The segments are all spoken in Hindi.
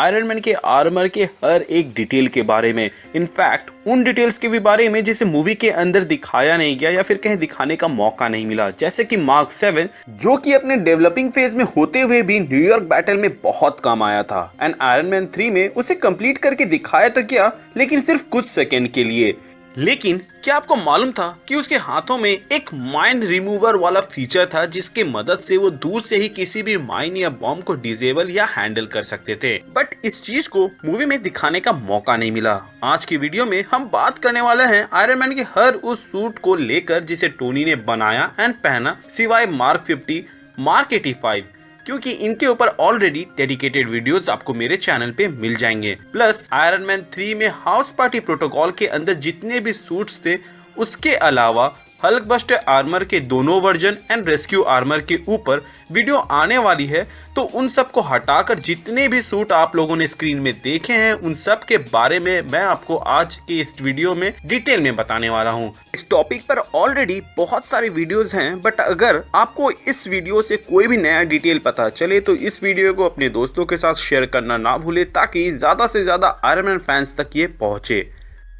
आयरन मैन के आर्मर के हर एक डिटेल के बारे में, इनफैक्ट उन डिटेल्स के भी बारे में जिसे मूवी के अंदर दिखाया नहीं गया या फिर कहीं दिखाने का मौका नहीं मिला, जैसे कि मार्क 7 जो कि अपने डेवलपिंग फेज में होते हुए भी न्यूयॉर्क बैटल में बहुत काम आया था एंड आयरन मैन 3 में उसे कंप्लीट करके दिखाया तो क्या, लेकिन सिर्फ कुछ सेकंड के लिए। लेकिन क्या आपको मालूम था कि उसके हाथों में एक माइन रिमूवर वाला फीचर था जिसके मदद से वो दूर से ही किसी भी माइन या बॉम्ब को डिसेबल या हैंडल कर सकते थे, बट इस चीज को मूवी में दिखाने का मौका नहीं मिला। आज की वीडियो में हम बात करने वाले हैं आयरन मैन के हर उस सूट को लेकर जिसे टोनी ने बनाया एंड पहना, सिवाय मार्क 50, मार्क 85, क्योंकि इनके ऊपर ऑलरेडी डेडिकेटेड वीडियोस आपको मेरे चैनल पे मिल जाएंगे। प्लस आयरन मैन 3 में हाउस पार्टी प्रोटोकॉल के अंदर जितने भी सूट्स थे, उसके अलावा हल्क बस्टर आर्मर के दोनों वर्जन एंड रेस्क्यू आर्मर के ऊपर वीडियो आने वाली है, तो उन सब को हटाकर जितने भी सूट आप लोगों ने स्क्रीन में देखे हैं उन सब के बारे में मैं आपको आज के इस वीडियो में डिटेल में बताने वाला हूं। इस टॉपिक पर ऑलरेडी बहुत सारे वीडियोस हैं, बट अगर आपको इस वीडियो से कोई भी नया डिटेल पता चले तो इस वीडियो को अपने दोस्तों के साथ शेयर करना ना भूले ताकि ज्यादा से ज्यादा आयरन मैन फैंस तक ये पहुंचे।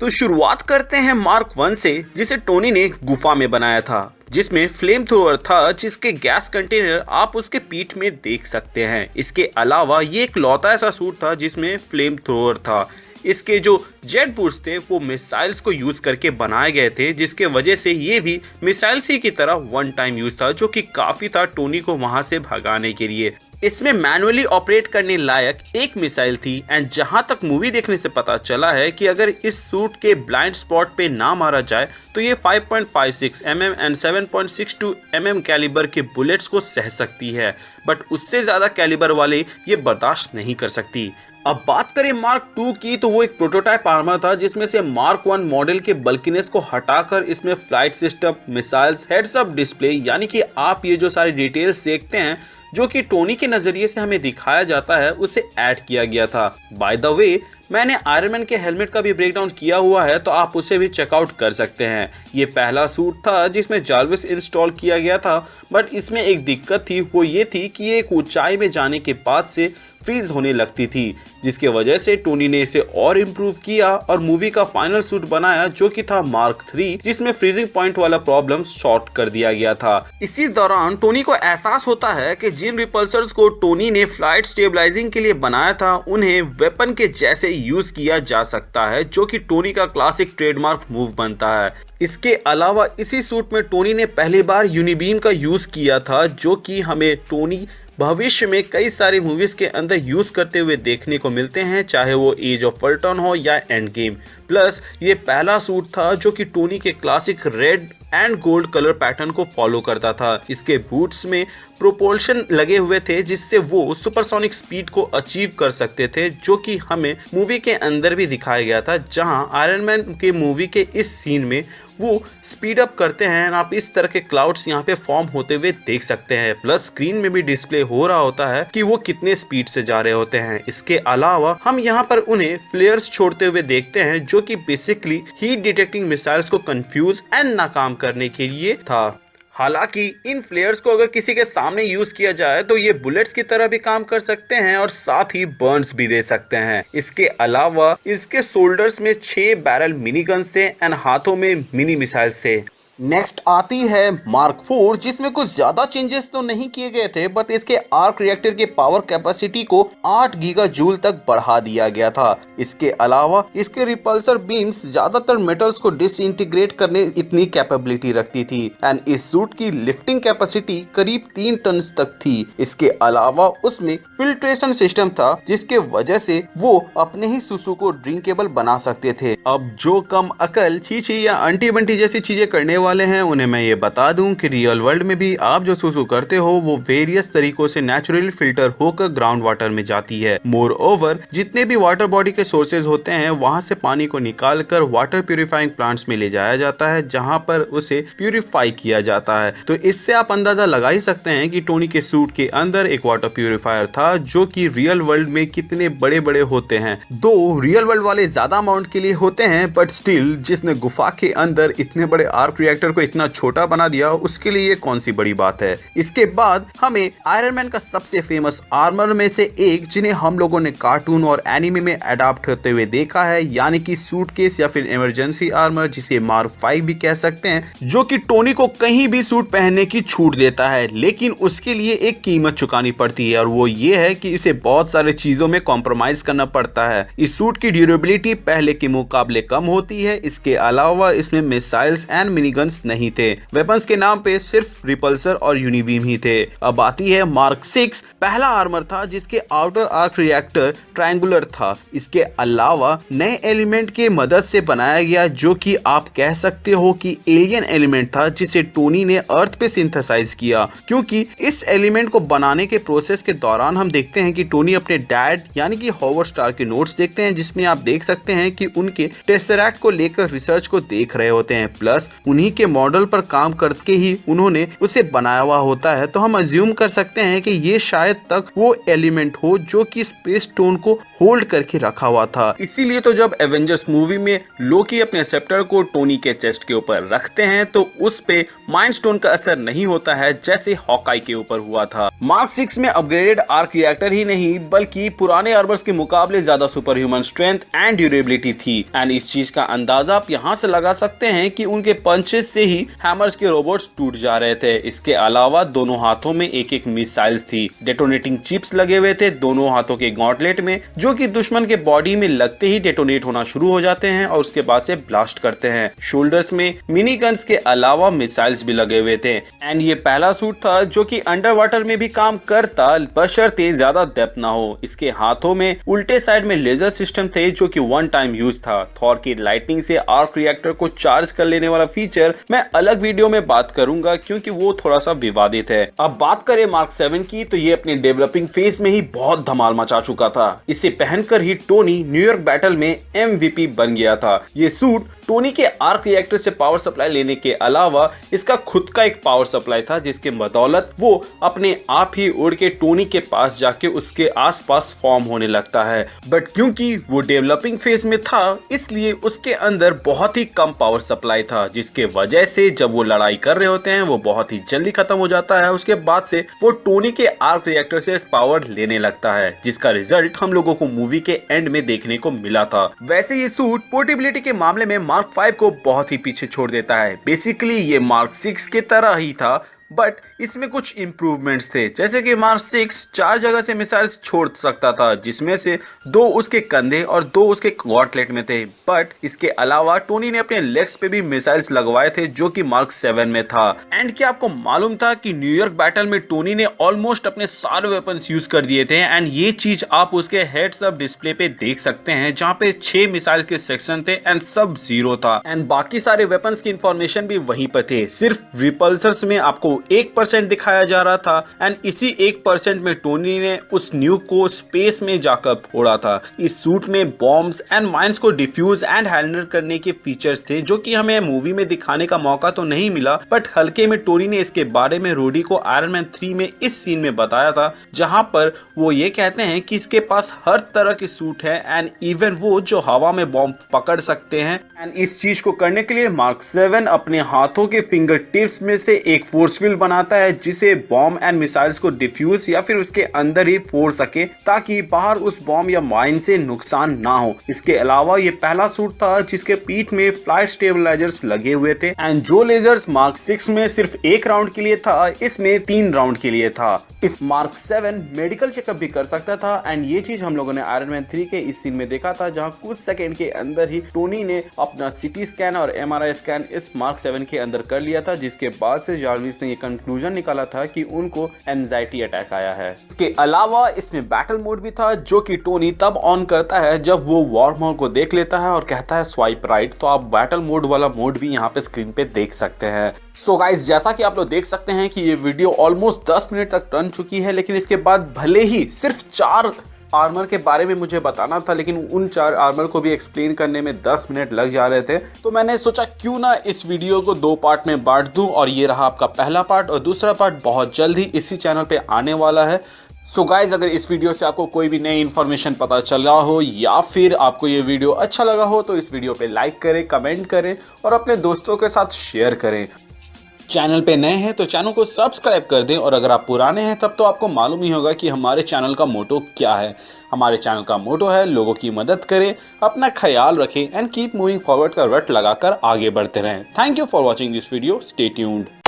तो शुरुआत करते हैं मार्क 1 से, जिसे टोनी ने गुफा में बनाया था, जिसमें फ्लेम थ्रोअर था जिसके गैस कंटेनर आप उसके पीठ में देख सकते हैं। इसके अलावा ये एक लौता ऐसा सूट था जिसमें फ्लेम थ्रोअर था। इसके जो जेट बूट्स थे वो मिसाइल्स को यूज करके बनाए गए थे, जिसके वजह से ये भी मिसाइल्स ही की तरह वन टाइम यूज था, जो कि काफी था टोनी को वहां से भगाने के लिए। इसमें मैनुअली ऑपरेट करने लायक एक मिसाइल थी एंड जहां तक मूवी देखने से पता चला है कि अगर इस सूट के ब्लाइंड स्पॉट पे ना मारा जाए तो ये 5.56 mm एंड 7.62 mm कैलिबर के बुलेट्स को सह सकती है, बट उससे ज्यादा कैलिबर वाले ये बर्दाश्त नहीं कर सकती। अब बात करें मार्क 2 की, तो वो एक प्रोटोटाइप आर्मर था जिसमें से मार्क 1 मॉडल के बल्कीनेस को हटाकर इसमें flight system, missiles, heads up display, यानी कि आप ये जो सारी डिटेल्स देखते हैं जो कि टोनी के नजरिए से हमें दिखाया जाता है, उसे ऐड किया गया था। बाय द वे, मैंने आयरन मैन के हेलमेट का भी ब्रेकडाउन किया हुआ है, तो आप उसे भी चेकआउट कर सकते हैं। ये पहला सूट था जिसमें जार्विस इंस्टॉल किया गया था, बट इसमें एक दिक्कत थी, वो ये थी कि ये एक ऊंचाई में जाने के बाद से फ्रीज होने लगती थी, जिसके वजह से टोनी ने इसे और इम्प्रूव किया और मूवी का फाइनल सूट बनाया जो कि था मार्क 3, जिसमें फ्रीजिंग पॉइंट वाला प्रॉब्लम सॉर्ट कर दिया गया था। इसी दौरान टोनी को एहसास होता है कि जिन रिपल्सर्स को टोनी ने फ्लाइट स्टेबलाइजिंग के लिए बनाया था उन्हें वेपन के जैसे यूज किया जा सकता है, जो कि टोनी का क्लासिक ट्रेडमार्क मूव बनता है। इसके अलावा इसी सूट में टोनी ने पहली बार यूनिबीम का यूज किया था, जो कि हमें टोनी भविष्य में कई सारी मूवीज के अंदर यूज करते हुए देखने को मिलते हैं, चाहे वो एज ऑफ अल्ट्रॉन हो या एंड गेम। प्लस ये पहला सूट था जो कि टोनी के classic red and gold colour pattern को फॉलो करता था। इसके बूट्स में प्रोपल्शन लगे हुए थे जिससे वो सुपरसोनिक स्पीड को अचीव कर सकते थे, जो कि हमें मूवी के अंदर भी दिखाया गया था, जहां आयरन मैन के मूवी के इस सीन में वो स्पीड अप करते हैं। आप इस तरह के क्लाउड्स यहाँ पे फॉर्म होते हुए देख सकते हैं। प्लस स्क्रीन में भी डिस्प्ले हो रहा होता है कि वो कितने स्पीड से जा रहे होते हैं। इसके अलावा हम यहाँ पर उन्हें फ्लेयर्स छोड़ते हुए देखते हैं, जो कि बेसिकली हीट डिटेक्टिंग मिसाइल्स को कंफ्यूज एंड नाकाम करने के लिए था। हालांकि इन फ्लेयर्स को अगर किसी के सामने यूज किया जाए तो ये बुलेट्स की तरह भी काम कर सकते हैं और साथ ही बर्न्स भी दे सकते हैं। इसके अलावा इसके शोल्डर्स में 6 बैरल मिनी गन्स थे एंड हाथों में मिनी मिसाइल्स थे। नेक्स्ट आती है मार्क 4, जिसमें कुछ ज्यादा चेंजेस तो नहीं किए गए थे, बट इसके आर्क रिएक्टर के पावर कैपेसिटी को 8 गीगा जूल तक बढ़ा दिया गया था। इसके अलावा इसके रिपल्सर बीम्स ज्यादातर मेटल्स को डिसइंटीग्रेट करने इतनी कैपेबिलिटी रखती थी एंड इस सूट की लिफ्टिंग कैपेसिटी करीब 3 टन तक थी। इसके अलावा उसमें फिल्ट्रेशन सिस्टम था, जिसके वजह से वो अपने ही सुसु को ड्रिंकेबल बना सकते थे। अब जो कम अकल, छीछी या अंटी बंटी जैसी चीजें करने वाले हैं उन्हें मैं ये बता दूं कि रियल वर्ल्ड में भी आप जो सुसु करते हो वो वेरियस तरीकों से नेचुरली फिल्टर होकर ग्राउंड वाटर में जाती है। मोर ओवर, जितने भी वाटर बॉडी के सोर्सेज होते हैं वहां से पानी को निकाल कर वाटर प्यूरिफाइंग प्लांट्स में ले जाया जाता है, जहां पर उसे प्यूरिफाई किया जाता है। तो इससे आप अंदाजा लगा ही सकते हैं कि टोनी के सूट के अंदर एक वाटर प्यूरिफायर था, जो कि रियल वर्ल्ड में कितने बड़े बड़े होते हैं। दो रियल वर्ल्ड वाले ज्यादा अमाउंट के लिए होते हैं, बट स्टिल जिसने गुफा के अंदर इतने बड़े आर्क रिएक्टर को इतना छोटा बना दिया, उसके लिए ये कौन सी बड़ी बात है। इसके बाद हमें आयरन मैन का सबसे फेमस आर्मर में से एक, जिन्हें हम लोगों ने कार्टून और एनिमे में अडॉप्ट होते हुए देखा है, यानी कि सूटकेस या फिर इमरजेंसी आर्मर, जिसे मार्क 5 भी कह सकते हैं, जो कि टोनी को कहीं भी सूट पहनने की छूट देता है, लेकिन उसके लिए एक कीमत चुकानी पड़ती है और वो ये है कि इसे बहुत सारे चीजों में कॉम्प्रोमाइज करना पड़ता है। इस सूट की ड्यूरेबिलिटी पहले के मुकाबले कम होती है। इसके अलावा इसमें मिसाइल्स एंड मिनीगन्स नहीं थे। वेपन्स के नाम पे सिर्फ रिपल्सर और यूनिबीम ही थे। अब आती है मार्क 6, पहला आर्मर था जिसके आउटर आर्क रिएक्टर ट्रायंगुलर था। इसके अलावा नए एलिमेंट के मदद से बनाया गया, जो कि आप कह सकते हो कि एलियन एलिमेंट था, जिसे टोनी ने अर्थ पे सिंथेसाइज किया, क्योंकि इस एलिमेंट को बनाने के प्रोसेस के दौरान हम देखते हैं कि टोनी अपने डैड यानी कि हॉवर्ड स्टार के नोट्स देखते हैं, जिसमें आप देख सकते हैं कि उनके टेसरैक्ट को लेकर रिसर्च को देख रहे होते हैं, प्लस उन्हीं के मॉडल पर काम करके ही उन्होंने उसे बनाया हुआ होता है। तो हम अज्यूम कर सकते हैं कि ये शायद तक वो एलिमेंट हो जो कि स्पेस स्टोन को होल्ड करके रखा हुआ था। इसीलिए तो जब एवेंजर्स मूवी में लोकी अपने सेप्टर को टोनी के चेस्ट के ऊपर रखते हैं तो उस पे माइंड स्टोन का असर नहीं होता है, जैसे हॉकाई के ऊपर हुआ था। मार्क 6 में अपग्रेडेड आर्क रिएक्टर ही नहीं बल्कि पुराने आर्मर्स के मुकाबले ज्यादा super human strength and durability थी। एंड इस चीज का अंदाजा आप यहाँ से लगा सकते हैं कि उनके पंचेस से ही हैमर्स के रोबोट्स टूट जा रहे थे। इसके अलावा दोनों हाथों में एक एक मिसाइल्स थी, डेटोनेटिंग चिप्स लगे हुए थे दोनों हाथों के गॉन्टलेट में, जो कि दुश्मन के बॉडी में लगते ही डेटोनेट होना शुरू हो जाते हैं और उसके बाद से ब्लास्ट करते हैं। शोल्डर्स में मिनी गन्स के अलावा मिसाइल्स भी लगे हुए थे। एंड ये पहला सूट था जो कि अंडर वाटर में भी काम करता, बशर्ते ज्यादा डेप्थ ना हो। इसके हाथों में उल्टे साइड में लेजर सिस्टम थे, जो कि वन टाइम यूज था। थॉर की लाइटनिंग से आर्क रिएक्टर को चार्ज कर लेने वाला फीचर मैं अलग वीडियो में बात करूंगा, क्योंकि वो थोड़ा सा विवादित है। अब बात करें मार्क 7 की, तो ये अपने डेवलपिंग फेज में ही बहुत धमाल मचा चुका था। इसे पहनकर ही टोनी न्यूयॉर्क बैटल में MVP बन गया था। ये सूट टोनी के आर्क रिएक्टर से पावर सप्लाई लेने के अलावा इसका खुद का एक पावर सप्लाई था, जिसके बदौलत वो अपने आप ही उड़ के टोनी के पास जाके उसके आसपास फॉर्म होने लगता है। बट क्योंकि वो डेवलपिंग फेज में था, इसलिए उसके अंदर बहुत ही कम पावर सप्लाई था, जिसके वजह से जब वो लड़ाई कर रहे होते हैं वो बहुत ही जल्दी खत्म हो जाता है। उसके बाद से वो टोनी के आर्क रिएक्टर से पावर लेने लगता है, जिसका रिजल्ट हम लोगों को मूवी के एंड में देखने को मिला था। वैसे ये सूट पोर्टेबिलिटी के मामले में मार्क 5 को बहुत ही पीछे छोड़ देता है। बेसिकली ये मार्क 6 की तरह ही था, बट इसमें कुछ इंप्रूवमेंट्स थे, जैसे कि मार्क 6 4 जगह से मिसाइल्स छोड़ सकता था, जिसमें से 2 उसके कंधे और 2 उसके गॉन्टलेट में थे। बट इसके अलावा टोनी ने अपने लेग्स पे भी मिसाइल्स लगवाए थे, जो कि मार्क 7 में था। एंड क्या आपको मालूम था कि न्यूयॉर्क बैटल में टोनी ने ऑलमोस्ट अपने सारे वेपन्स यूज कर दिए थे। एंड ये चीज आप उसके हेड्स अप डिस्प्ले पे देख सकते हैं, जहाँ पे 6 मिसाइल्स के सेक्शन थे एंड सब 0 था। एंड बाकी सारे वेपन्स की इंफॉर्मेशन भी वहीं पर थे, सिर्फ रिपल्सर्स में आपको 1% दिखाया जा रहा था। एंड इसी 1% में टोनी ने उस न्यूक को स्पेस में जाकर फोड़ा था। इस सूट में बॉम्ब्स एंड माइंस को डिफ्यूज एंड हैंडल करने के फीचर्स थे, जो कि हमें मूवी में दिखाने का मौका तो नहीं मिला, बट हल्के में टोनी ने इसके बारे में रोडी को आयरन मैन 3 में इस सीन में बताया था, जहां पर वो ये कहते हैं कि इसके पास हर तरह के सूट है एंड इवन वो जो हवा में बॉम्ब पकड़ सकते हैं। एंड इस चीज को करने के लिए मार्क 7 अपने हाथों के फिंगर टिप्स में से एक फोर्स फील्ड बनाता है, जिसे बॉम्ब एंड मिसाइल्स को डिफ्यूज या फिर उसके अंदर ही फोड़ सके, ताकि बाहर उस बॉम्ब या माइन से नुकसान ना हो। इसके अलावा ये पहला सूट था जिसके पीठ में फ्लाइट स्टेबलाइजर्स लगे हुए थे। एंड जो लेजर्स मार्क 6 में सिर्फ 1 राउंड के लिए था, इसमें 3 राउंड के लिए था। इस मार्क 7 मेडिकल चेकअप भी कर सकता था। एंड ये चीज हम लोगों ने आयरन मैन 3 के इस सीन में देखा था, जहां कुछ सेकंड के अंदर ही टोनी ने अपना CT स्कैन और MRI स्कैन इस मार्क 7 के अंदर कर लिया था, जिसके बाद से जार्विस ने ये कंक्लूजन निकाला था कि उनको एंजाइटी अटैक आया है। इसके अलावा इसमें बैटल मोड भी था, जो कि टोनी तब ऑन करता है जब वो वॉर मॉल को देख लेता है और कहता है स्वाइप राइट। तो आप बैटल मोड वाला मोड भी यहाँ पे स्क्रीन पे देख सकते हैं। सो गाइस, जैसा कि आप लोग देख सकते हैं कि ये वीडियो ऑलमोस्ट 10 मिनट तक टर्न चुकी है, लेकिन इसके बाद भले ही सिर्फ 4 आर्मर के बारे में मुझे बताना था, लेकिन उन 4 आर्मर को भी एक्सप्लेन करने में 10 मिनट लग जा रहे थे। तो मैंने सोचा क्यों ना इस वीडियो को 2 पार्ट में बांट दूं, और ये रहा आपका पहला पार्ट, और दूसरा पार्ट बहुत जल्द ही इसी चैनल पे आने वाला है। सो गाइज, अगर इस वीडियो से आपको कोई भी नई इन्फॉर्मेशन पता चला हो या फिर आपको ये वीडियो अच्छा लगा हो तो इस वीडियो पे लाइक करें, कमेंट करें और अपने दोस्तों के साथ शेयर करें। चैनल पे नए हैं तो चैनल को सब्सक्राइब कर दें, और अगर आप पुराने हैं तब तो आपको मालूम ही होगा कि हमारे चैनल का मोटो क्या है। हमारे चैनल का मोटो है लोगों की मदद करें, अपना ख्याल रखें एंड कीप मूविंग फॉरवर्ड का रट लगाकर आगे बढ़ते रहें। Thank you for watching this video, stay tuned.